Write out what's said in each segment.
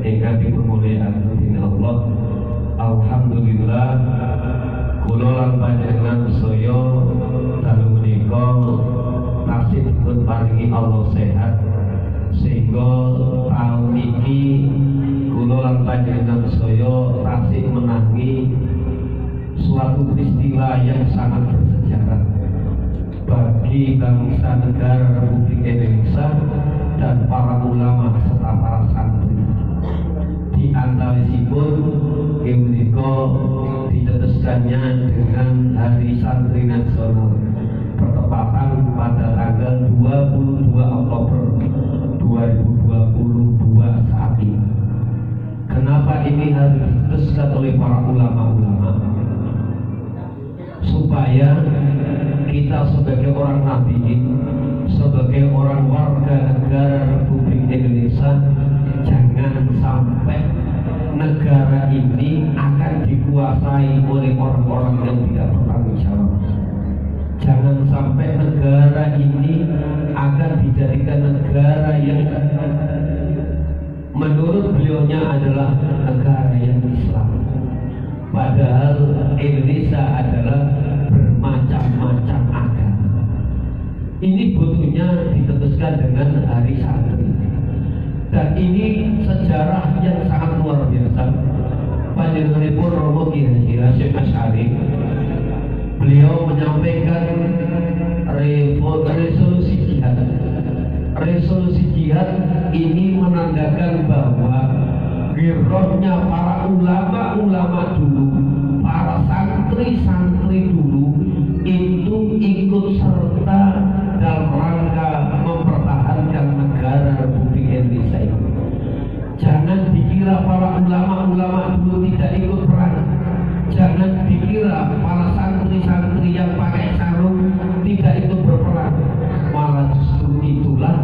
ingkang dimulyakaken Allah. Alhamdulillah kula lan panjenengan sedaya dalu menika tasih dipun paringi Allah sehat sehingga tahun iki kula lan panjenengan sedaya tasih menangi suatu peristiwa yang sangat bersejarah bagi bangsa negara Republik Indonesia dan para ulama serta para santri. Di antawisipun menika ditetaskannya dengan Hari Santri Nasional bertepatan pada tanggal 22 Oktober 2022 saat ini. Kenapa ini harus ditetaskan oleh para ulama-ulama? Supaya kita sebagai orang nahdien, sebagai orang warga negara Republik Indonesia, jangan sampai negara ini akan dikuasai oleh orang-orang yang tidak bertanggung jawab. Jangan sampai negara ini akan dijadikan negara yang menurut beliaunya adalah negara yang Islam. Padahal Indonesia adalah bermacam-macam agama. Ini butuhnya ditegaskan dengan Hari Santri. Dan ini sejarah yang sangat luar biasa. Panjenenganipun Romo Ki Haji Hasyim Asy'ari, beliau menyampaikan resolusi jihad. Resolusi jihad ini menandakan bahwa girohnya para ulama-ulama dulu, para santri-santri dulu itu ikut serta dalam rangka mempertahankan negara Republik Indonesia ini. Jangan dikira para ulama-ulama dulu tidak ikut perang. Jangan dikira para santri-santri yang pakai sarung tidak ikut berperang. Malah justru itulah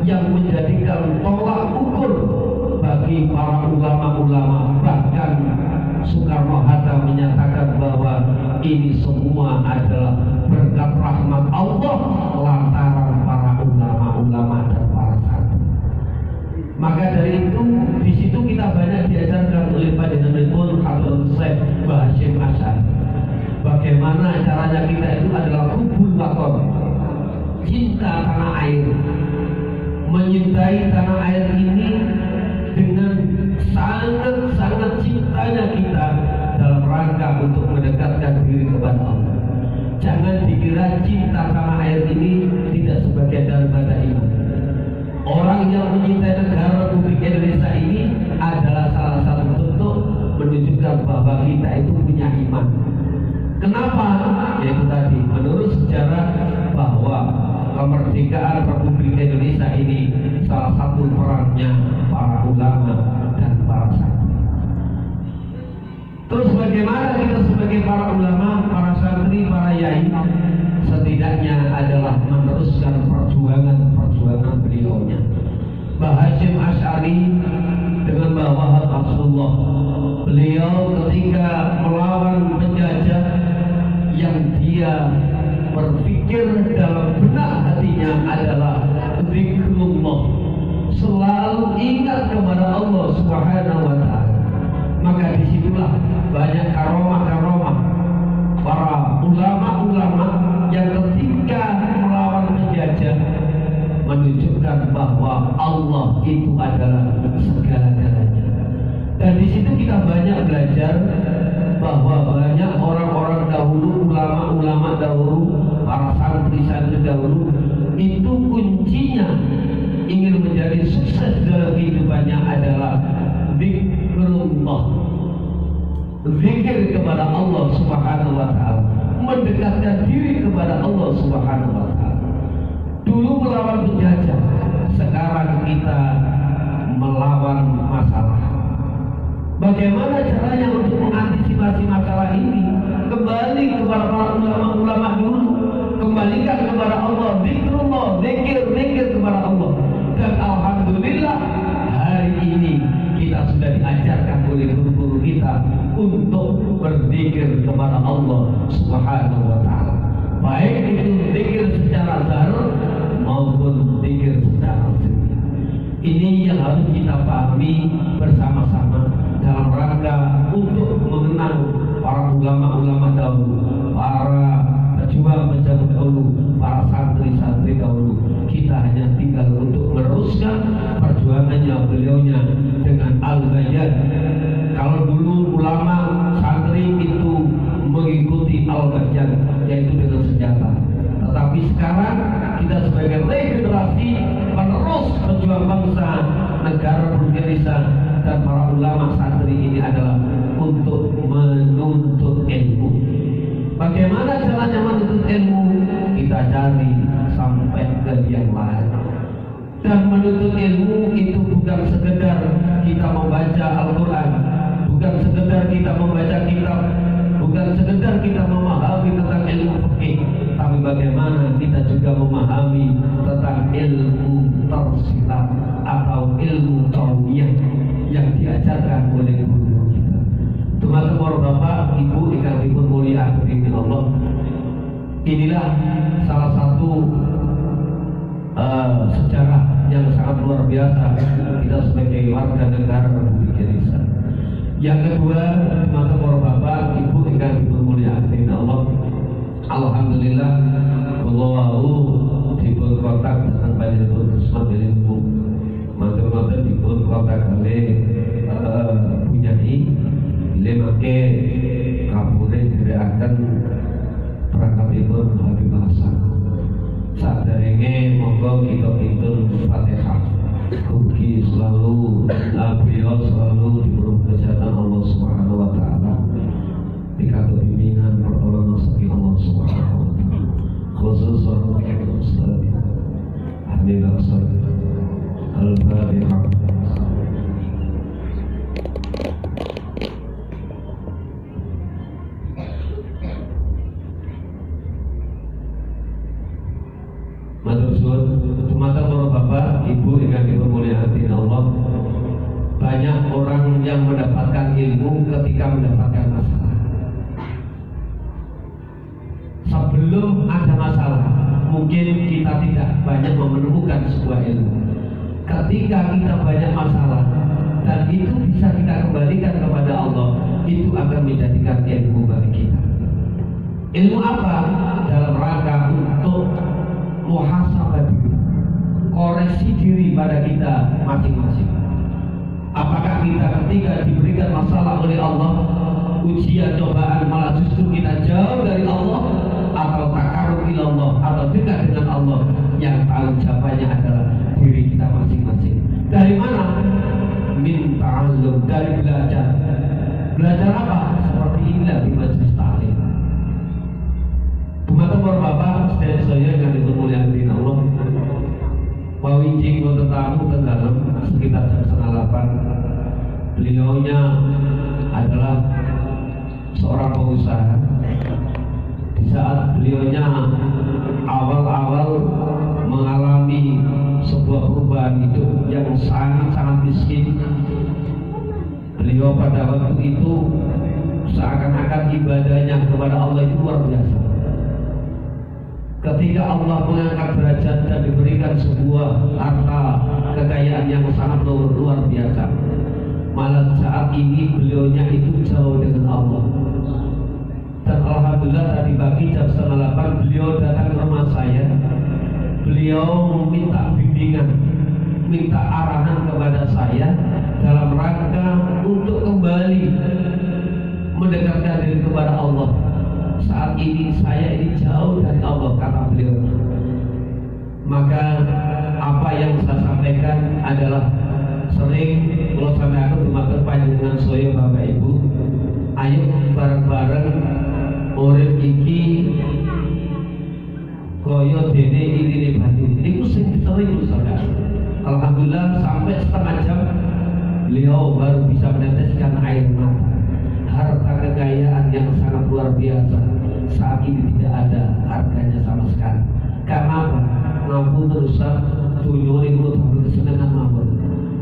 yang menjadikan tolak ukur bagi para ulama-ulama. Bahkan Soekarno-Hatta menyatakan bahwa ini semua adalah berkat rahmat Allah lantaran para ulama-ulama dan para santri. Maka dari itu, di situ kita banyak diajarkan oleh panjenenganipun Hadratus Syekh Mbah Hasyim Asy'ari. Bagaimana caranya kita itu adalah hubul waton, cinta tanah air, menyintai tanah air ini dengan sangat-sangat cintanya kita dalam rangka untuk mendekatkan diri kepada Allah. Jangan dikira cinta tanah air ini tidak sebagian daripada iman. Orang yang mencintai negara Republik Indonesia ini adalah salah satu bentuk menunjukkan bahwa kita itu punya iman. Kenapa? Yaitu tadi, menurut sejarah bahwa kemerdekaan Republik Indonesia ini salah satu perannya para ulama dan para santri. Terus bagaimana kita sebagai para ulama, para santri, para yai setidaknya adalah meneruskan perjuangan beliaunya. Mbah Hasyim Asy'ari dengan Mbah Wahab Rasulullah, beliau ketika melawan penjajah yang dia berpikir dalam benak hatinya adalah zikrullah, selalu ingat kepada Allah Subhanahu wa ta'ala. Maka disitulah banyak karomah-karomah para ulama-ulama yang ketika melawan penjajah menunjukkan bahwa Allah itu adalah segala-galanya. Dan di situ kita banyak belajar bahwa banyak orang-orang dahulu, ulama-ulama dahulu, para santri-santri dahulu itu kuncinya ingin menjadi sukses dalam kehidupannya adalah zikrullah, zikir kepada Allah Subhanahu wa ta'ala, mendekatkan diri kepada Allah Subhanahu wa ta'ala. Dulu melawan penjajah, sekarang kita melawan masalah. Bagaimana caranya untuk mengantisipasi masalah ini? Kembali kepada para ulama-ulama dulu, kembalikan kepada Allah, zikrullah, zikir kepada Allah. Dan alhamdulillah hari ini kita sudah diajarkan oleh guru-guru kita untuk berzikir kepada Allah Subhanahu wa ta'ala. Baik itu zikir secara zahir maupun zikir secara sirri. Ini yang harus kita pahami bersama-sama dalam rangka untuk mengenang para ulama-ulama dahulu, para pejuang-pejuang dahulu, para santri-santri dahulu. Kita hanya tinggal untuk meneruskan perjuangannya beliaunya dengan al-bayan. Kalau dulu ulama santri itu mengikuti al-bayan, yaitu dengan senjata. Tetapi sekarang kita sebagai regenerasi penerus pejuang bangsa, negara Indonesia dan para ulama santri ini adalah untuk menuntut ilmu. Bagaimana caranya menuntut ilmu? Kita cari sampai ke yang lain. Dan menuntut ilmu itu bukan sekedar kita membaca Al-Quran, bukan sekedar kita membaca kitab, bukan sekedar kita memahami tentang ilmu fikih, tapi bagaimana kita juga memahami tentang ilmu tersilat atau ilmu kauniyah yang diajarkan oleh guru kita. Teman-teman Bapak, Ibu yang dimuliakan Allah, inilah salah satu sejarah yang sangat luar biasa kita sebagai warga negara Republik Indonesia. Yang kedua, teman-teman Bapak, Ibu yang dimuliakan Allah, alhamdulillah wallahu dipun kontak dengan banyak pusat ilmu mantul-mantul dipun kontak oleh punyai lemake kapure gerakan perangkat ibu Habib Hasan. Saat derenge monggo kita pintul Fatihah. Mugi selalu beliau selalu diberi kesehatan Allah Subhanahu wa taala. Dikasih bimbingan pertolongan saking Allah Subhanahu wa taala. Khususan Ustaz Ahli Al-Asad Al-Fatihah. Teman-teman Bapak, Ibu yang dimuliakan Allah, banyak orang yang mendapatkan ilmu ketika mendapatkan masalah. Sebelum ada masalah, mungkin kita tidak banyak menemukan sebuah ilmu. Ketika kita banyak masalah dan itu bisa kita kembalikan kepada Allah, itu akan menjadikan ilmu bagi kita. Ilmu apa? Dalam rangka untuk muhasabah diri, koreksi diri pada kita masing-masing. Apakah kita ketika diberikan masalah oleh Allah, ujian cobaan, malah justru kita jauh dari Allah, atau takarub ila Allah, atau dekat dengan Allah? Yang tahu jawabannya adalah diri kita masing-masing. Dari mana? Min ta'allum, dari belajar. Belajar apa? Seperti inilah di majelis taklim. Teman-teman Bapak, saya yang dimuliakan Allah, Wawinjing tetamu dalam sekitar jam 7:30. Beliaunya adalah seorang pengusaha. Di saat beliaunya awal-awal mengalami sebuah perubahan hidup yang sangat-sangat miskin, beliau pada waktu itu seakan-akan ibadahnya kepada Allah itu luar biasa. Ketika Allah mengangkat derajat dan diberikan sebuah harta kekayaan yang sangat luar biasa, malah saat ini beliaunya itu jauh dengan Allah. Dan alhamdulillah tadi pagi jam 7:30 beliau datang ke rumah saya. Beliau meminta bimbingan, minta arahan kepada saya dalam rangka untuk kembali mendekatkan diri kepada Allah. Saat ini saya ini jauh dari Allah, kata beliau. Maka apa yang saya sampaikan adalah sering kalau sampai aku dimakan panjenengan soyo Bapak Ibu, ayo bareng-bareng urip iki koyo dene ini batin. Itu sing sering saudara. Alhamdulillah sampai setengah jam beliau baru bisa meneteskan air mata. Harta kekayaan yang sangat luar biasa saat ini tidak ada harganya sama sekali. Karena apa? Ngampun terusan dunia ini tambah kesenangan mawon.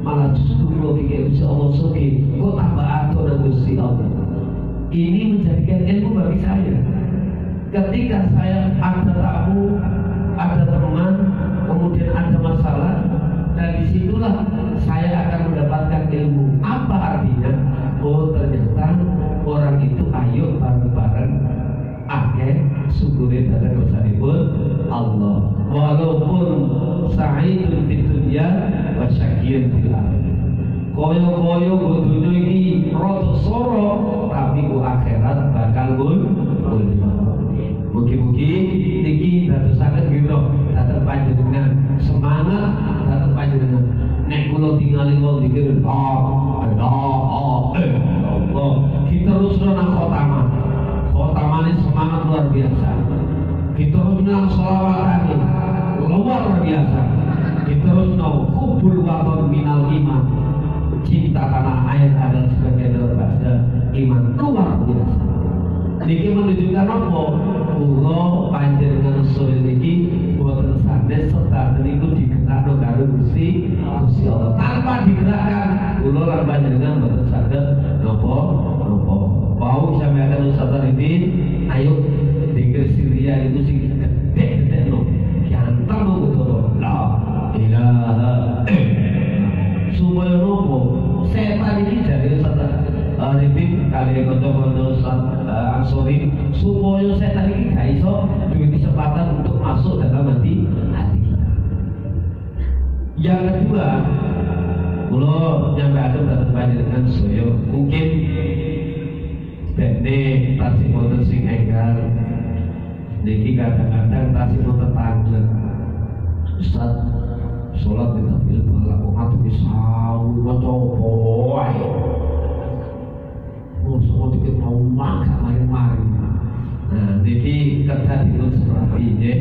Malah justru kalau kita bisa Allah suki, kok tambah atur dan Gusti Allah. Ini menjadikan ilmu bagi saya. Ketika saya ada tamu, ada teman, kemudian ada masalah, dan di situ itulah saya akan mendapatkan ilmu. Apa artinya? Oh ternyata orang itu ayo bareng-bareng akeh syukurin dan dosanipun Allah. Walaupun sa'idun fid dunya wa syakiyun fil akhirah. Koyo-koyo dunya iki rada soro tapi ku akhirat bakal mulya. Mugi-mugi niki dadosaken ngira dateng panjenengan semangat, dateng panjenengan. Nek kula tingali wong dikir Allah diterusno nang khotamah. Khotamane semangat luar biasa. Diterusno nang sholawatane luar biasa. Diterusno hubul waton minal iman. Cinta tanah air adalah sebagian daripada iman luar biasa. Niki menunjukkan apa? Kula panjenengan sore niki boten sanes serta niku digerakno karo Gusti Allah. Tanpa digerakkan kula lan panjenengan boten saged napa. Mau sampeyan Ustaz Arifin, ayo dikir Syria itu sing gede-gede no. Kiantar no betul. La ilaha supaya nopo setan ini dari Ustaz Arifin kali kanca-kanca Ustaz Ansori supaya setan ini gak iso duwe kesempatan untuk masuk dalam hati kita. Yang kedua, kula nyampeaken dhateng panjenengan saya mungkin dene tasih wonten sing enggal niki kadang-kadang tasih wonten tanglet. Ustaz sholat di tafil balak kok ngatur sawu maca apa wae. Mosok dikit mau makan mari-mari. Nah, niki kedah dipun seprapi nggih.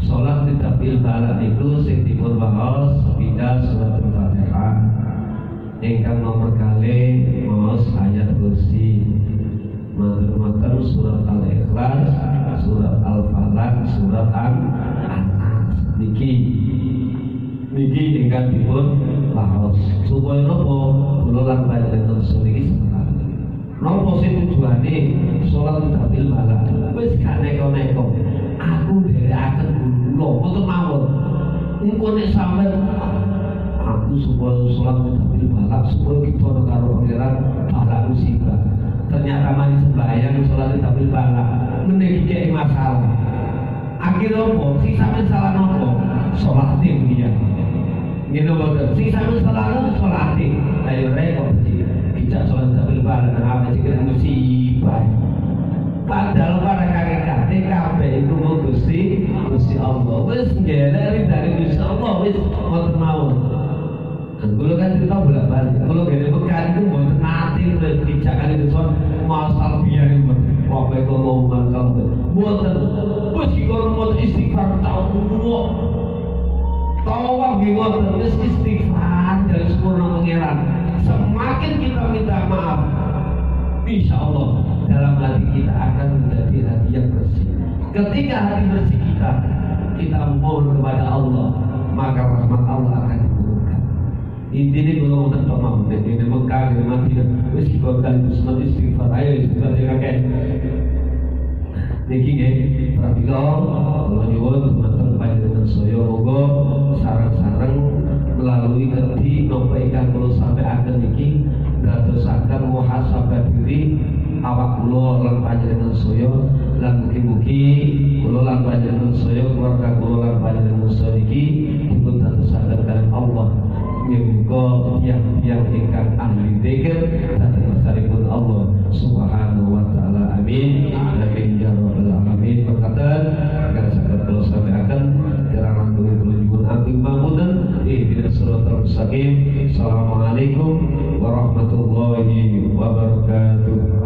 Sholat di tafil balak niku sing dipun waos sepida surat Al-Fatihah. Ingkang nomor kali maos ayat kursi, matur-matur surat Al-Ikhlas, surat Al-Falaq, surat An-Nas. Niki ingkang dipun maos supaya nopo kula lan panjenengan niki semangat. Nopo sing tujuane salat tabil malah wis gak neko-neko. Aku nderekaken kula mboten mawon. Engko nek sampeyan aku supaya sholat tabil balak supaya kita karo pangeran balak musibah. Ternyata mari sembahyang sholat tabil balak meniki kek masalah. Akhirnya apa? Si sampe salah nopo? Sholat dia. Gitu boten. Si sampe salah nopo sholat. Ayo repot sih. Tidak sholat tabil balak nang apa sih kena musibah. Padahal pada kakek-kakek kabeh itu Gusti Allah. Wis ngelek dari Gusti Allah wis mboten mawon. Kalau kan cerita bolak-balik, kalau gede bekan itu buat nanti dijakan itu soal masal biar itu apa itu mau makan buatan, bos kalau mau istighfar tahu buatan bos istighfar dari sempurna pangeran. Semakin kita minta maaf, insya Allah dalam hati kita akan menjadi hati yang bersih. Ketika hati bersih kita mohon kepada Allah, maka rahmat Allah akan diturunkan. Intinya kalau mau paham, ini Mekah, ini Madinah, wis kita kali semua istighfar, ayo istighfar dengan kakek. Niki nggih, pramila kula nyuwun dumateng panjenengan saya moga sareng-sareng melalui ngerti napa ingkang kula sampaiaken niki dadosaken muhasabah diri awak kula lan panjenengan saya lan mugi-mugi kula lan panjenengan saya keluarga kula lan panjenengan saya niki dipun dadosaken kalian Allah. Muga yang ingkang ahli dzikir dhateng saripun Allah Subhanahu wa taala. Amin. Amin ya rabbal alamin. Perkataan akan saged kula sampaiaken kirang langkung nyuwun agung pangapunten ihdinas siratal mustaqim. Assalamualaikum warahmatullahi wabarakatuh.